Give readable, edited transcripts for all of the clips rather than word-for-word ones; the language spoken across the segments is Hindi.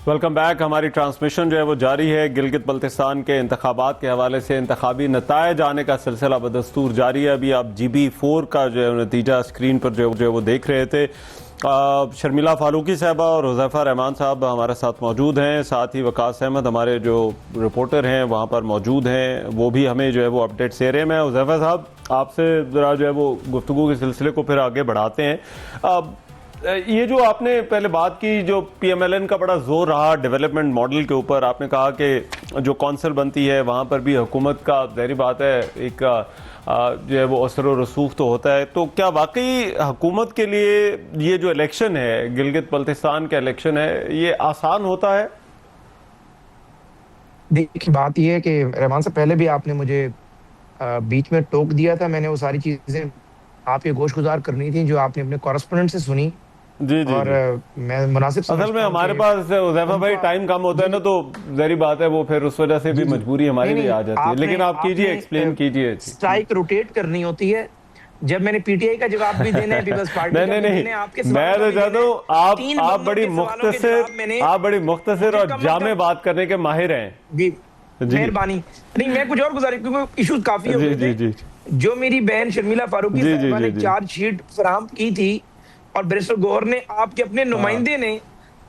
Welcome back. हमारी ट्रांसमिशन जो है वो जारी है। गिलगित बल्तिस्तान के इंतखाबात के हवाले से इंतखाबी नतायज आने का सिलसिला बदस्तूर जारी है। अभी आप GB4 का जो है नतीजा स्क्रीन पर जो है वो देख रहे थे। शर्मिला फारूकी साहबा और हुज़ैफा रहमान साहब हमारे साथ मौजूद हैं, साथ ही वकास अहमद हमारे जो रिपोर्टर हैं वहाँ पर मौजूद हैं, वो भी हमें जो है वो अपडेट्स दे रहे हैं। मैं हुज़ैफा साहब आपसे ज़रा जो है वो गुफ्तगू के सिलसिले को फिर आगे बढ़ाते हैं। ये जो आपने पहले बात की, जो PMLN का बड़ा जोर रहा डेवलपमेंट मॉडल के ऊपर, आपने कहा कि जो कौंसिल बनती है वहाँ पर भी हुकूमत का ज़ाहिर बात है एक जो है वो असर और रसूख तो होता है। तो क्या वाकई हुकूमत के लिए ये जो इलेक्शन है, गिलगित बल्तिस्तान का इलेक्शन है, ये आसान होता है? देखिए, बात यह है कि रहमान से पहले भी आपने मुझे बीच में टोक दिया था। मैंने वो सारी चीजें आपके गोशगुजार करनी थी जो आपने अपने कॉरेस्पोंडेंट से सुनी। जी जी और जी। मैं मुनासिब असल में हमारे पास हुज़ैफा भाई टाइम कम होता है ना, तो ज़ाहिर बात है वो फिर उस वजह से भी मजबूरी हमारी भी आ जाती है। लेकिन आप कीजिए, एक्सप्लेन कीजिए। स्ट्राइक रोटेट करनी होती है। जब मैंने PTI का जवाब भी देना है, पीपल्स पार्टी का भी देना है, आपके मैं तो चाहता हूँ आप बड़ी मुख्तसर और जामे बात करने के माहिर हैं जी। मेहरबानी। नहीं, मैं कुछ और गुजारिश, क्योंकि इश्यूज काफी हो गए थे। जो मेरी बहन शर्मिला फारूकी साहिबा ने चार्जशीट फराहम की थी और बैरिस्टर गौहर ने, आपके अपने नुमाइंदे ने,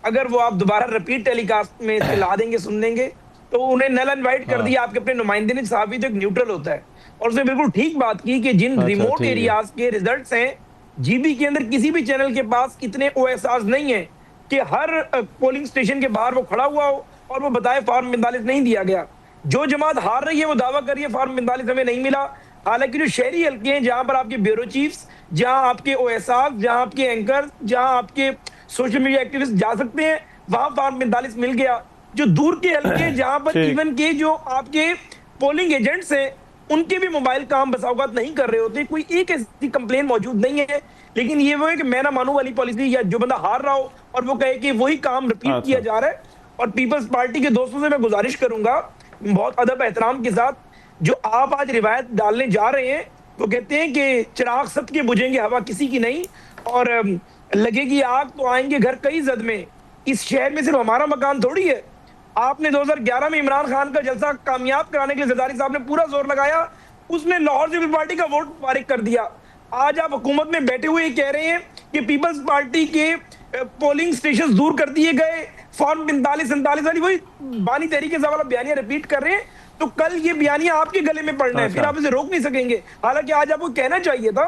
अगर वो आप दोबारा रिपीट टेलीकास्ट में चला देंगे, सुन लेंगे, तो उन्हें नल इनवाइट कर दिया। आपके अपने नुमाइंदे ने, साहब तो एक न्यूट्रल होता है, और उसने बिल्कुल ठीक बात की कि जिन रिमोट एरियाज के रिजल्ट्स हैं, GB के अंदर किसी भी चैनल के पास इतने OSRs नहीं है कि हर पोलिंग स्टेशन के बाहर वो खड़ा हुआ हो और वो बताए फॉर्म 45 नहीं दिया गया। जो जमात हार रही है वो दावा कर रही है फॉर्म 45 हमें नहीं मिला। हालांकि जो शहरी हल्के हैं, जहां पर आपके ब्यूरो चीफ्स, जहां आपके OSR, जहां आपके एंकर, जहां आपके सोशल मीडिया एक्टिविस्ट जा सकते हैं, वहां फॉर्म 45 मिल गया। जो दूर के हल्के, जहां पर इवन के जो आपके पोलिंग एजेंट्स हैं, उनके भी मोबाइल काम बसावत नहीं कर रहे होते, कोई एक ऐसी कंप्लेन मौजूद नहीं है। लेकिन ये वो है कि मैं ना मानू वाली पॉलिसी, या जो बंदा हार रहा हो और वो कहे कि वही काम रिपीट किया जा रहा है। और पीपल्स पार्टी के दोस्तों से मैं गुजारिश करूंगा बहुत अदब एहतराम के साथ, जो आप आज रिवायत डालने जा रहे हैं, वो कहते हैं कि चिराग सबके बुझेंगे, हवा किसी की नहीं, और लगेगी आग तो आएंगे घर कई जद में। इस शहर में सिर्फ हमारा मकान थोड़ी है। आपने 2011 में इमरान खान का जलसा कामयाब कराने के लिए जरदारी साहब ने पूरा जोर लगाया, उसने लाहौर सिविल पार्टी का वोट फारिग कर दिया। आज आप हुकूमत में बैठे हुए कह रहे हैं कि पीपल्स पार्टी के पोलिंग स्टेशन दूर कर दिए गए, फॉर्म 45-47 वाली वही बानी तहरीके वाला बयानिया रिपीट कर रहे हैं। तो कल ये बयानिया आपके गले में पड़ना है, फिर आप इसे रोक नहीं सकेंगे। हालांकि आज आपको कहना चाहिए था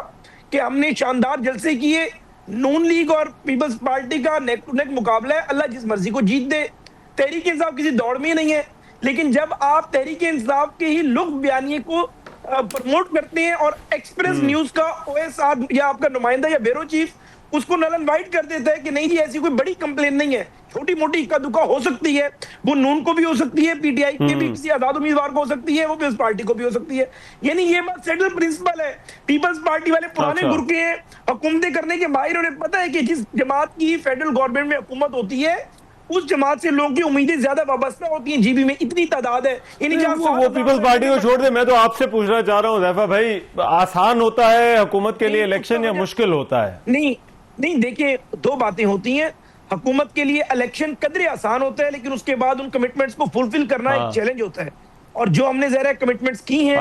कि हमने शानदार जलसे किए, नून लीग और पीपल्स पार्टी का नेक टू नेक मुकाबला है, अल्लाह जिस मर्जी को जीत दे। तहरीक इंसाफ किसी दौड़ में ही नहीं है। लेकिन जब आप तहरीक इंसाफ के ही लुक बयानिए को प्रमोट करते हैं और एक्सप्रेस न्यूज का OSR या आपका नुमाइंदा या ब्यूरो चीफ उसको नल इनवाइट कर देता है कि नहीं जी ऐसी कोई बड़ी कंप्लेन नहीं है, छोटी मोटी इक्का दुक्का हो सकती है, वो नून को भी हो सकती है, PTI के भी किसी आजाद उम्मीदवार को हो सकती है, वो पीपल्स पार्टी को भी हो सकती है। यानी ये बात सेटल प्रिंसिपल है। पीपल्स पार्टी वाले पुराने गुरके हैं, हुकूमतें करने के बाहर, उन्हें पता है कि जिस जमात की फेडरल गवर्नमेंट में हुकूमत होती है, उस जमात से लोगों की उम्मीदें ज्यादा वाबस्ता होती हैं। GB में इतनी तादाद है, वो पीपल्स पार्टी को छोड़ दे। मैं तो आपसे पूछना चाह रहा हूँ हुज़ैफा भाई, आसान होता है हुकूमत के लिए इलेक्शन या मुश्किल होता है? नहीं, देखिए, दो बातें होती हैं। हुकूमत के लिए इलेक्शन कदरे आसान होता है, लेकिन उसके बाद उन कमिटमेंट्स को फुलफिल करना एक चैलेंज होता है। और जो हमने ज़रा कमिटमेंट्स की हैं,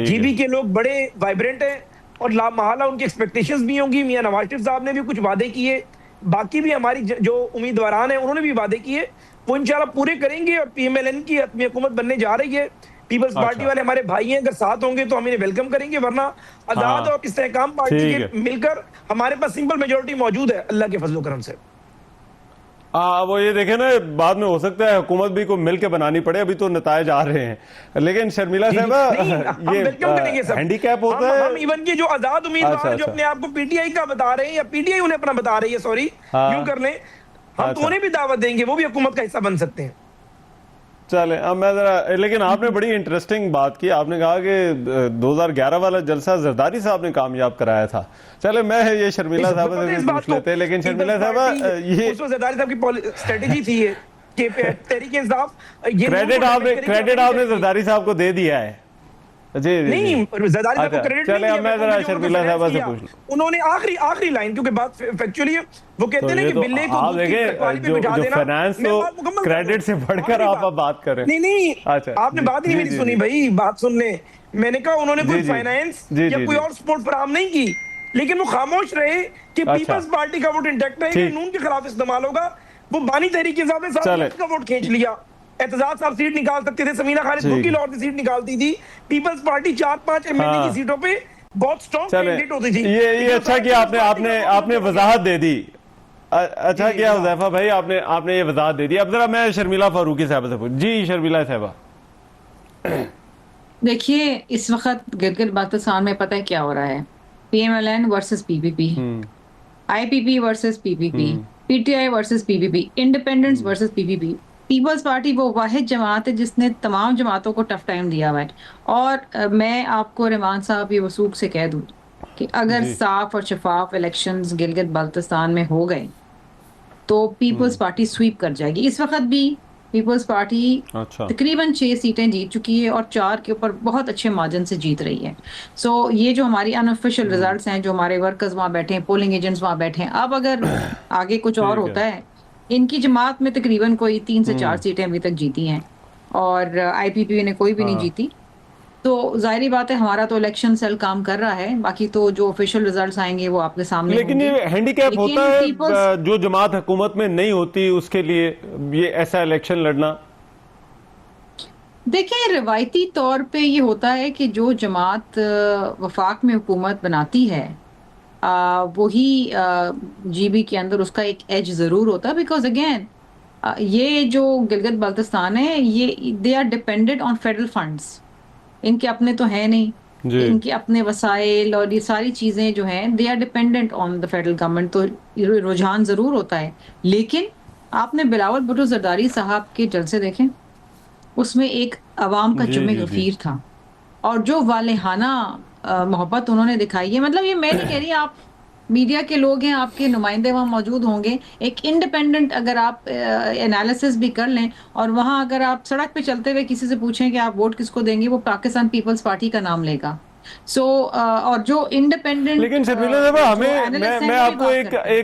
GB के लोग बड़े वाइब्रेंट हैं और लामहला उनकी एक्सपेक्टेशंस भी होंगी। मियां नवाज शरीफ साहब ने भी कुछ वादे किए, बाकी भी हमारी जो उम्मीदवारान हैं उन्होंने भी वादे किए, वो इंशाल्लाह पूरे करेंगे। और PMLN की हतमी हुकूमत बनने जा रही है। पीपल्स पार्टी वाले हमारे भाई हैं, अगर साथ होंगे तो हम इन्हें वेलकम करेंगे, वरना आजाद और इस्तेहकाम पार्टी के मिलकर हमारे पास सिंपल मेजोरिटी मौजूद है अल्लाह के फजल करम से। वो ये देखे ना, बाद में हो सकता है हुकूमत भी को मिल के बनानी पड़े, अभी तो नतायज आ रहे हैं। लेकिन शर्मिला साहबा, ये हैंडीकैप होता है। हम इवन के जो आजाद उम्मीदवार जो अपने आप को PTI का बता रहे हैं, या PTI उन्हें अपना बता रही है, सॉरी यूं कर लें, हम तो उन्हें भी दावत देंगे, वो भी हुकूमत का हिस्सा बन सकते हैं। चले, अब मैं जरा, लेकिन आपने बड़ी इंटरेस्टिंग बात की। आपने कहा कि 2011 वाला जलसा जरदारी साहब ने कामयाब कराया था। चले, मैं ये शर्मिला साहब से पूछ लेते हैं। लेकिन शर्मिला साहब, ये जरदारी साहब की स्ट्रेटेजी थी कि तहरीक इंसाफ, क्रेडिट आपने जरदारी साहब को दे दिया है। जी जी नहीं, जरदारी साहब को क्रेडिट चले अब मैं जरा शर्मिला साहबा से पूछ लूं, उन्होंने आखिरी लाइन, क्योंकि बात फैक्चुअली है, वो कहते हैं ना कि बिल्ले को आप दूध की देखिए रखवाली पे बिठा देना। फाइनेंस मैं तो बात मुकम्मल क्रेडिट से बढ़कर आप बात कर रहे हैं। नहीं, अच्छा, आपने बात ही नहीं मेरी सुनी भाई, बात सुन ले। मैंने कहा उन्होंने कोई फाइनेंस या कोई और सपोर्ट फराहम नहीं की, लेकिन वो खामोश रहे कि पीपल्स पार्टी का वोट इंटैक्ट रहेगा, नून के खिलाफ इस्तेमाल होगा। वो बानी तहरीक के साथ का वोट खींच लिया। एतजाज साहब सीट निकाल सकते थे, समीना खालिद बुकी लाहौर की सीट निकालती थी। पीपल्स पार्टी 4-5 एमएलए की सीटों पे बहुत स्ट्रॉन्ग कैंडिडेट होती थी। ये अच्छा कि आपने वजाहत दे दी। अच्छा किया हुज़ैफा भाई, आपने ये वजाहत दे दी। अब जरा मैं शर्मिला फारूकी साहब से पूछ। जी शर्मिला साहबा, देखिए इस वक्त गिलगित बाल्टिस्तान में पता है क्या हो रहा है? PMLN versus PPP, IPP versus PPP, PTI versus PPP, independence versus PPP। Peoples Party वो वाहिद जमात है जिसने तमाम जमातों को टफ टाइम दिया हुआ है। और मैं आपको रहमान साहब ये वसूख से कह दूं कि अगर साफ और शफाफ इलेक्शंस गिलगित बाल्टिस्तान में हो गए तो पीपल्स पार्टी स्वीप कर जाएगी। इस वक्त भी पीपल्स पार्टी तकरीबन 6 सीटें जीत चुकी है और 4 के ऊपर बहुत अच्छे मार्जिन से जीत रही है। सो ये जो हमारी अनऑफिशियल रिजल्ट्स हैं, जो हमारे वर्कर्स वहाँ बैठे हैं, पोलिंग एजेंट्स वहाँ बैठे हैं, अब अगर आगे कुछ और होता है, इनकी जमात में तकरीबन कोई 3 से 4 सीटें अभी तक जीती हैं और IPP ने कोई भी नहीं जीती। तो जाहिर बात है हमारा तो इलेक्शन सेल काम कर रहा है, बाकी तो जो ऑफिशियल रिजल्ट्स आएंगे वो आपके सामने लेकिन ये हैंडीकैप होता है जो जमात हुकूमत में नहीं होती उसके लिए ये ऐसा इलेक्शन लड़ना। देखिए रिवायती तौर पे ये होता है कि जो जमात वफाक में हुकूमत बनाती है वही GB के अंदर उसका एक एज जरूर होता है, बिकॉज अगेन ये जो गिलगित बाल्टिस्तान है ये they are dependent on federal funds. इनके अपने तो है नहीं, इनके अपने वसाइल और ये सारी चीजें जो हैं they are dependent on the federal government. तो रुझान जरूर होता है, लेकिन आपने बिलावल भुट्टो जरदारी साहब के जलसे देखें, उसमें एक अवाम का जुम्मे गफीर था और जो वालेहाना मोहब्बत उन्होंने दिखाई है। मतलब ये मैं नहीं कह रही, आप मीडिया के लोग हैं, आपके नुमाइंदे वहाँ मौजूद होंगे, एक इंडिपेंडेंट अगर आप एनालिसिस भी कर लें और वहाँ अगर आप सड़क पे चलते हुए किसी से पूछें कि आप वोट किसको देंगे, वो पाकिस्तान पीपल्स पार्टी का नाम लेगा। और जो इंडिपेंडेंट लेकिन शर्मिला साहब हमें मैं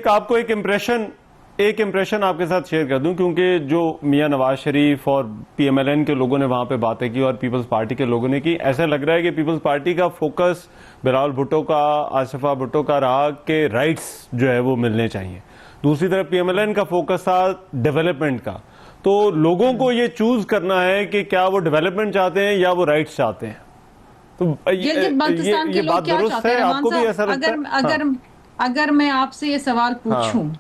आपको एक इम्प्रेशन आपके साथ शेयर कर दूं, क्योंकि जो मियां नवाज शरीफ और PMLN के लोगों ने वहां पे बातें की और पीपल्स पार्टी के लोगों ने की, ऐसा लग रहा है कि पीपल्स पार्टी का फोकस बिलावल भुट्टो का, आसिफा भुट्टो का रहा कि राइट्स जो है वो मिलने चाहिए। दूसरी तरफ PMLN का फोकस था डेवलपमेंट का। तो लोगों को ये चूज करना है कि क्या वो डेवलपमेंट चाहते हैं या वो राइट्स चाहते हैं। तो ये बात दुरुस्त है, आपको भी ऐसा लगता है? अगर मैं आपसे ये सवाल पूछूं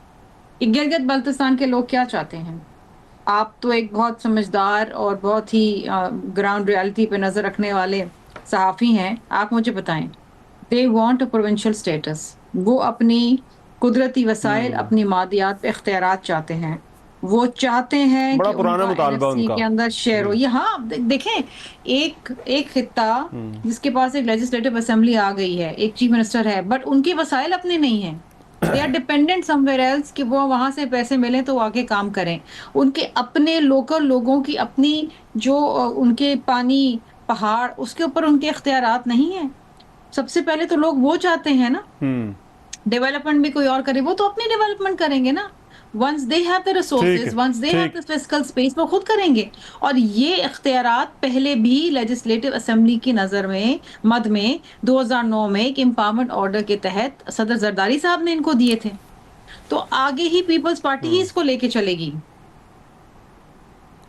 गिलगित बाल्टिस्तान के लोग क्या चाहते हैं, आप तो एक बहुत समझदार और बहुत ही ग्राउंड रियलिटी पे नजर रखने वाले सहाफी हैं, आप मुझे बताएं। They want a provincial status, वो अपनी कुदरती वसाइल, अपनी मादियात पे इख्तियारात चाहते हैं। वो चाहते हैं बड़ा कि पुराना मुतालबा उनका के अंदर शेयर हो। यहाँ देखें, एक खित्ता जिसके पास एक लेजिस्लेटिव असेंबली आ गई है, एक चीफ मिनिस्टर है, बट उनके वसाइल अपने नहीं हैं। They are dependent somewhere else कि वो वहां से पैसे मिले तो आगे काम करें। उनके अपने लोकल लोगों की अपनी जो उनके पानी पहाड़ उसके ऊपर उनके इख्तियारात नहीं है। सबसे पहले तो लोग वो चाहते हैं ना डेवलपमेंट भी कोई और करे, वो तो अपनी डेवलपमेंट करेंगे ना। Once they have the resources, once they have the fiscal space, वो खुद करेंगे। और ये इख्तियारात पहले भी लेजिस्लेटिव असेंबली की नजर में मद में 2009 में एक एम्पावरमेंट ऑर्डर के तहत सदर जरदारी साहब ने इनको दिए थे। तो आगे ही पीपल्स पार्टी ही इसको लेके चलेगी।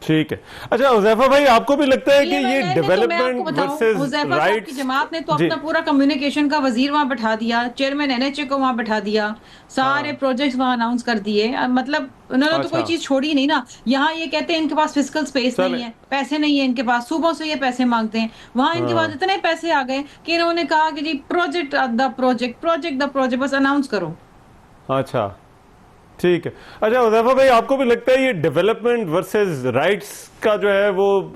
ठीक है। अच्छा हुज़ैफा भाई, आपको भी लगता है कि ये डेवलपमेंट वर्सेस राइट्स की जमात ने तो अपना पूरा कम्युनिकेशन का वजीर वहां बैठा दिया, चेयरमैन NHA को वहां बैठा दिया, सारे प्रोजेक्ट्स वहां अनाउंस कर दिए। मतलब उन्होंने तो कोई चीज छोड़ी नहीं ना। यहाँ ये कहते हैं इनके पास फिस्कल स्पेस नहीं है, पैसे नहीं है इनके पास, सूबों से ये पैसे मांगते हैं। वहां इनके पास इतने पैसे आ गए कि इन्होंने कहा कि जी प्रोजेक्ट बस अनाउंस करो। अच्छा ठीक है। अच्छा हुज़ैफा भाई, आपको भी लगता है ये डेवलपमेंट वर्सेस राइट्स का जो है वो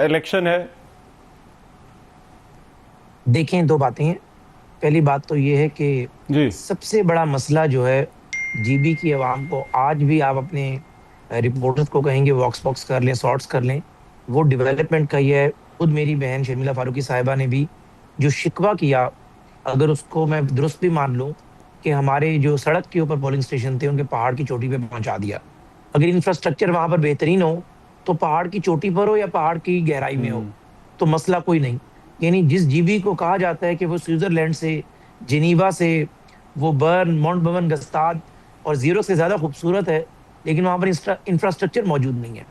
इलेक्शन है? देखें, दो बातें हैं। पहली बात तो ये है कि सबसे बड़ा मसला जो है GB की आवाम को, आज भी आप अपने रिपोर्टर्स को कहेंगे वॉक्स कर लें, शॉर्ट्स कर लें, वो डेवलपमेंट का ही है। खुद मेरी बहन शर्मिला फारूकी साहिबा ने भी जो शिकवा किया, अगर उसको मैं दुरुस्त भी मान लूं कि हमारे जो सड़क के ऊपर पोलिंग स्टेशन थे उनके पहाड़ की चोटी पे पहुंचा दिया। अगर इंफ्रास्ट्रक्चर वहां पर बेहतरीन हो तो पहाड़ की चोटी पर हो या पहाड़ की गहराई में हो तो मसला कोई नहीं। यानी जिस जीबी को कहा जाता है कि वो स्विट्जरलैंड से, जिनीवा से, वो बर्न, माउंट बर्न, गस्ताद और जीरो से ज्यादा खूबसूरत है, लेकिन वहां पर इंफ्रास्ट्रक्चर मौजूद नहीं है।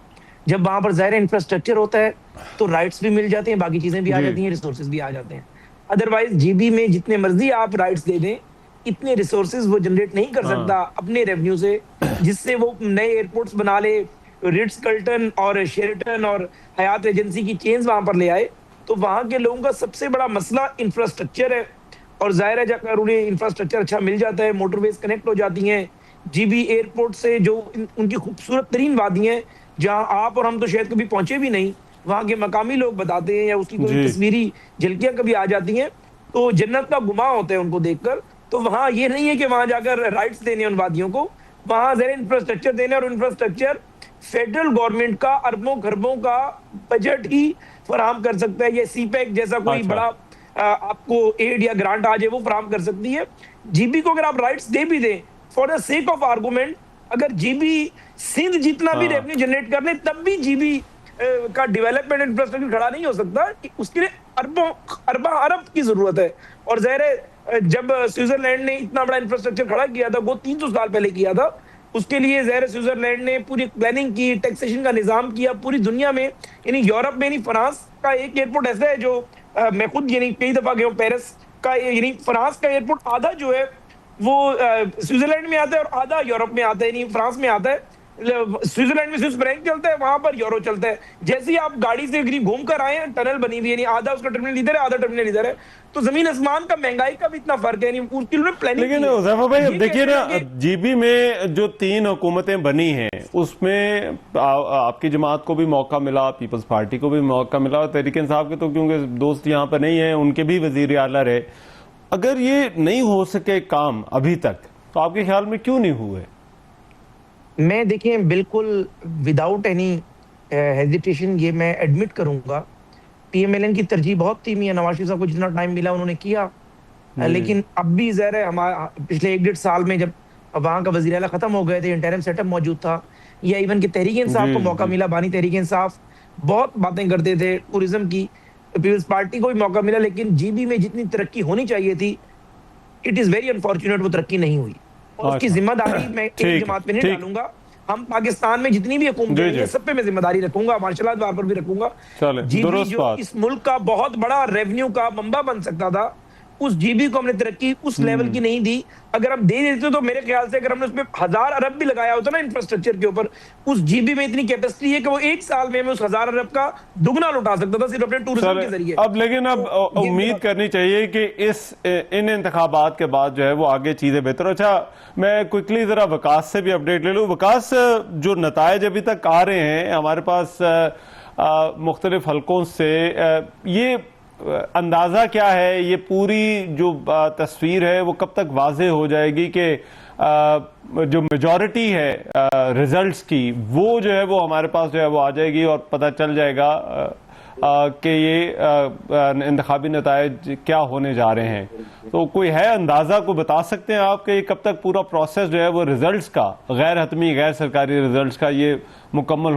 जब वहां पर ज़ाहिर इंफ्रास्ट्रक्चर होता है तो राइट्स भी मिल जाते हैं, बाकी चीजें भी आ जाती हैं, रिसोर्सेज भी आ जाते हैं। अदरवाइज जीबी में जितने मर्जी आप राइट्स दे दें, इतने रिसोर्सेज वो जनरेट नहीं कर सकता अपने रेवेन्यू से, जिससे वो नए एयरपोर्ट्स बना ले, रिट्स कर्टन और शेरटन और हयात एजेंसी की चेन्स वहां पर ले आए। तो वहां के लोगों का सबसे बड़ा मसला इंफ्रास्ट्रक्चर है, और जाहिर है जाकर उन्हें इंफ्रास्ट्रक्चर अच्छा मिल जाता है, मोटरवेज कनेक्ट हो जाती हैं जीबी एयरपोर्ट से, जो उनकी खूबसूरत तरीन वादियां हैं जहां आप और हम तो शायद कभी पहुंचे भी नहीं, वहां के मकामी लोग बताते हैं या उसकी कोई तस्वीरी झलकियां कभी आ जाती हैं तो जन्नत का गुमा होता है उनको देखकर। तो वहां ये नहीं है कि वहां जाकर राइट्स देने उन वादियों को, वहां जरा इंफ्रास्ट्रक्चर देने, और इंफ्रास्ट्रक्चर फेडरल गवर्नमेंट का अरबों खरबों का बजट ही फराहम कर सकता है। ये सीपैक जैसा कोई बड़ा आपको एड या ग्रांट आ जाए वो फराहम कर सकती है। जीबी को अगर आप राइट्स दे भी दें for the sake of argument, अगर जीबी सिंध जितना भी रेवेन्यू जनरेट कर ले तब भी जीबी का डेवलपमेंट इंफ्रास्ट्रक्चर खड़ा नहीं हो सकता। उसके लिए अरब की जरूरत है। और जाहिर है जब स्विट्जरलैंड ने इतना बड़ा इंफ्रास्ट्रक्चर खड़ा किया था, वो 300 साल पहले किया था, उसके लिए जाहिर स्विट्जरलैंड ने पूरी प्लानिंग की, टैक्सेशन का निजाम किया पूरी दुनिया में। यानी यूरोप में, यानी फ्रांस का एक एयरपोर्ट ऐसा है जो मैं खुद यानी कई दफा गया हूँ, पेरिस का, यानी फ्रांस का एयरपोर्ट आधा जो है वो स्विट्जरलैंड में आता है और आधा यूरोप में आता है, यानी फ्रांस में आता है। स्विट्जरलैंड में स्विस फ्रैंक चलता है, वहां पर यूरो चलता है। जैसे ही आप गाड़ी से घूम कर आए हैं, टनल बनी हुई है, यानी आधा उसका टर्मिनल इधर है, आधा टर्मिनल इधर है, तो जमीन आसमान का, महंगाई का भी इतना फर्क है, उसके लिए प्लानिंग। लेकिन हुज़ैफा भाई अब देखिए ना, जीबी में जो 3 हुकूमतें बनी हैं उसमें आपकी जमात को भी मौका मिला, पीपल्स पार्टी को भी मौका मिला, और तहरीक इंसाफ के तो क्योंकि दोस्त यहाँ पर नहीं है, उनके भी वजीर आला रहे। अगर ये नहीं हो सके काम अभी तक, तो आपके ख्याल में क्यों नहीं हुए? मैं देखिए बिल्कुल विदाउट एनी हेजिटेशन ये मैं एडमिट करूंगा, पीएमएलएन की तरजीह बहुत थी, मियां नवाज शरीफ साहब को जितना टाइम मिला उन्होंने किया, लेकिन अब भी ज़ाहिर है हमारा पिछले 1-1.5 साल में जब वहां का वज़ीर आला खत्म हो गए थे, इंटरिम सेटअप मौजूद था, या इवन कि तहरीक इंसाफ को मौका मिला, बानी तहरीक इंसाफ बहुत बातें करते थे टूरिज्म की, पीपल्स पार्टी को भी मौका मिला, लेकिन जीबी में जितनी तरक्की होनी चाहिए थी, इट इज वेरी अनफॉर्चुनेट वो तरक्की नहीं हुई। और उसकी जिम्मेदारी मैं एक जमात पे नहीं डालूंगा, हम पाकिस्तान में जितनी भी हुकूमतें हैं सब पे मैं जिम्मेदारी रखूंगा, मार्शल द्वार पर भी रखूंगा। जीबी जो इस मुल्क का बहुत बड़ा रेवेन्यू का मंबा बन सकता था, उस जीबी को हमने तरक्की उस लेवल की नहीं दी। अगर हम दे देते तो मेरे ख्याल से अगर हमने उसमें 1000 अरब भी लगाया होता ना इंफ्रास्ट्रक्चर के ऊपर, उस जीबी में इतनी कैपेसिटी है कि वो 1 साल में उस 1000 अरब का दुगना लुटा सकता था सिर्फ अपने टूरिज्म के जरिए। अब लेकिन अब उम्मीद करनी चाहिए कि इन इंतखाबात के बाद जो है वो आगे चीजें बेहतर। अच्छा, मैं क्विकली जरा वकास से भी अपडेट ले लूं। वकास, जो नतायज अभी तक आ रहे हैं हमारे पास मुख्तलिफ हलकों से, ये अंदाजा क्या है, ये पूरी जो तस्वीर है वो कब तक वाज़ेह हो जाएगी कि जो मेजॉरिटी है रिजल्ट्स की, वो जो है वो हमारे पास जो है वो आ जाएगी और पता चल जाएगा कि ये इंतखाबी नतायज क्या होने जा रहे हैं? तो कोई है अंदाजा, को बता सकते हैं आप कि कब तक पूरा प्रोसेस जो है वो रिजल्ट्स का, गैर हतमी गैर सरकारी रिजल्ट्स का, ये मुकम्मल